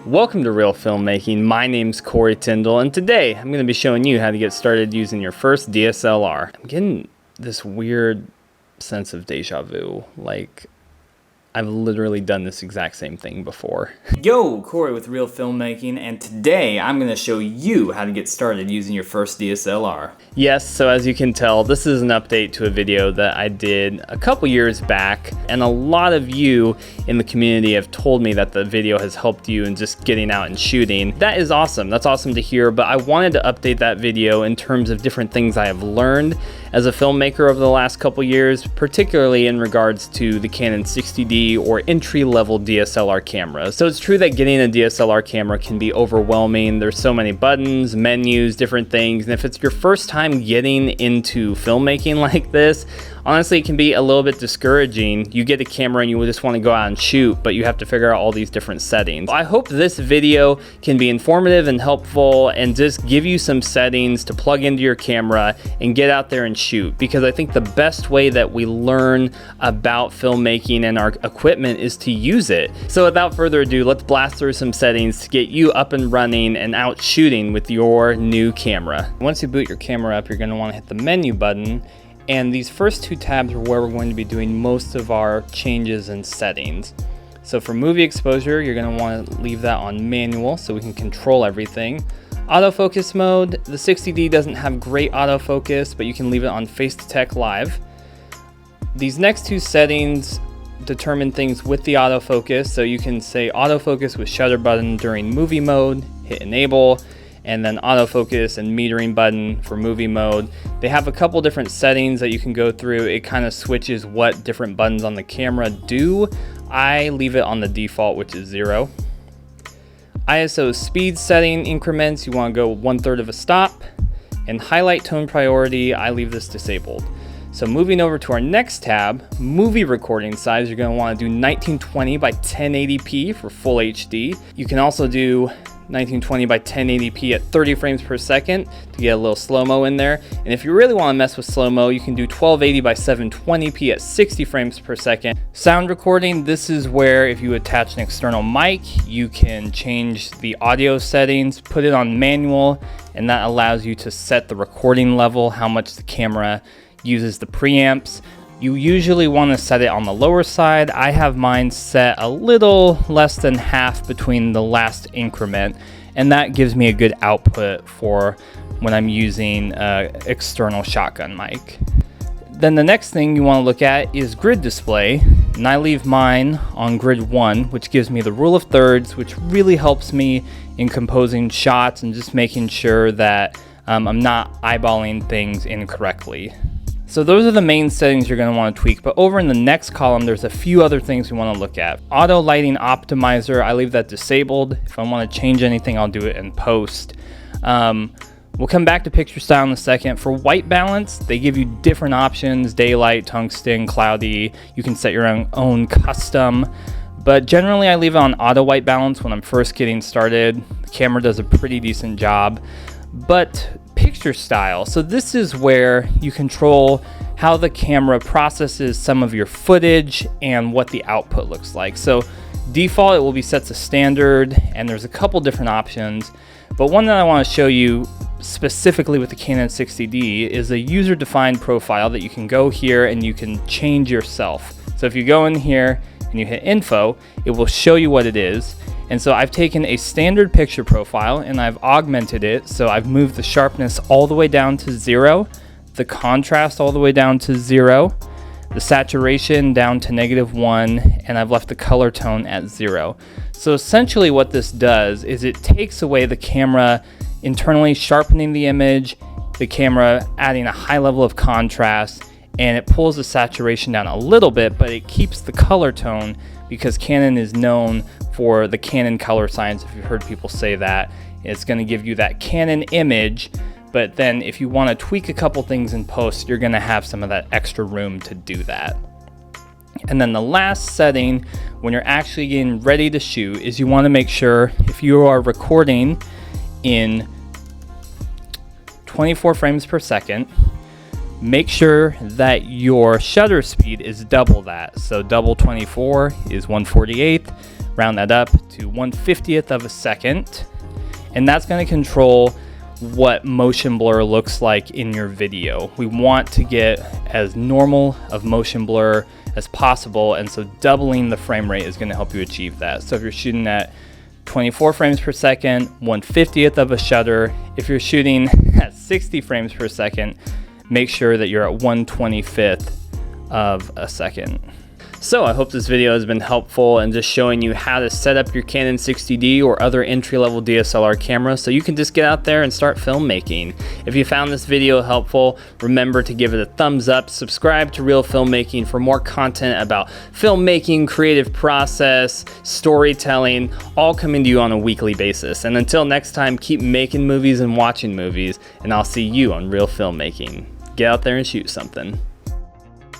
Welcome to Reel Filmmaking. My name's Corey Tindall, and today I'm going to be showing you how to get started using your first DSLR. I'm getting this weird sense of deja vu, like I've literally done this exact same thing before. Yo, Corey with Reel Filmmaking, and today I'm going to show you how to get started using your first DSLR. Yes, so as you can tell, this is an update to a video that I did a couple years back, and a lot of you in the community have told me that the video has helped you in just getting out and shooting. That is awesome. That's awesome to hear, but I wanted to update that video in terms of different things I have learned as a filmmaker over the last couple years, particularly in regards to the Canon 60D or entry-level DSLR cameras. So it's true that getting a DSLR camera can be overwhelming. There's so many buttons, menus, different things, and if it's your first time getting into filmmaking like this, honestly, it can be a little bit discouraging. You get a camera and you just want to go out and shoot, but you have to figure out all these different settings. I hope this video can be informative and helpful and just give you some settings to plug into your camera and get out there and shoot, because I think the best way that we learn about filmmaking and our equipment is to use it. So without further ado, let's blast through some settings to get you up and running and out shooting with your new camera. Once you boot your camera up, you're going to want to hit the menu button. And these first two tabs are where we're going to be doing most of our changes and settings. So for movie exposure, you're going to want to leave that on manual so we can control everything. Autofocus mode, the 60D doesn't have great autofocus, but you can leave it on Face Detect Live. These next two settings determine things with the autofocus, so you can say autofocus with shutter button during movie mode, hit enable, and then autofocus and metering button for movie mode. They have a couple different settings that you can go through. It kind of switches what different buttons on the camera do. I leave it on the default, which is 0. ISO speed setting increments, you want to go 1/3 of a stop. And highlight tone priority, I leave this disabled. So moving over to our next tab, movie recording size, you're going to want to do 1920 by 1080p for full HD. You can also do 1920 by 1080p at 30 frames per second to get a little slow-mo in there. And if you really want to mess with slow-mo, you can do 1280 by 720p at 60 frames per second. Sound recording, this is where if you attach an external mic, you can change the audio settings, put it on manual, and that allows you to set the recording level, how much the camera uses the preamps. You usually want to set it on the lower side. I have mine set a little less than half between the last increment, and that gives me a good output for when I'm using an external shotgun mic. Then the next thing you want to look at is grid display, and I leave mine on grid 1, which gives me the rule of thirds, which really helps me in composing shots and just making sure that I'm not eyeballing things incorrectly. So those are the main settings you're going to want to tweak, but over in the next column, there's a few other things we want to look at. Auto lighting optimizer, I leave that disabled. If I want to change anything, I'll do it in post. We'll come back to picture style in a second. For white balance, they give you different options: daylight, tungsten, cloudy. You can set your own custom, but generally I leave it on auto white balance when I'm first getting started. The camera does a pretty decent job. But picture style, so this is where you control how the camera processes some of your footage and what the output looks like. So default, it will be set to standard, and there's a couple different options, but one that I want to show you specifically with the Canon 60D is a user-defined profile that you can go here and you can change yourself. So if you go in here and you hit info, it will show you what it is. And so I've taken a standard picture profile and I've augmented it. So I've moved the sharpness all the way down to 0, the contrast all the way down to 0, the saturation down to -1, and I've left the color tone at 0. So essentially what this does is it takes away the camera internally sharpening the image, the camera adding a high level of contrast, and it pulls the saturation down a little bit, but it keeps the color tone, because Canon is known for the Canon color science. If you've heard people say that, it's going to give you that Canon image, but then if you want to tweak a couple things in post, you're going to have some of that extra room to do that. And then the last setting when you're actually getting ready to shoot is you want to make sure, if you are recording in 24 frames per second, make sure that your shutter speed is double that. So double 24 is 1/48, round that up to 1/50th of a second. And that's going to control what motion blur looks like in your video. We want to get as normal of motion blur as possible, and so doubling the frame rate is going to help you achieve that. So if you're shooting at 24 frames per second, 1/50th of a shutter. If you're shooting at 60 frames per second, make sure that you're at 1/25th of a second. So I hope this video has been helpful in just showing you how to set up your Canon 60D or other entry-level DSLR cameras so you can just get out there and start filmmaking. If you found this video helpful, remember to give it a thumbs up, subscribe to Reel Filmmaking for more content about filmmaking, creative process, storytelling, all coming to you on a weekly basis. And until next time, keep making movies and watching movies, and I'll see you on Reel Filmmaking. Get out there and shoot something.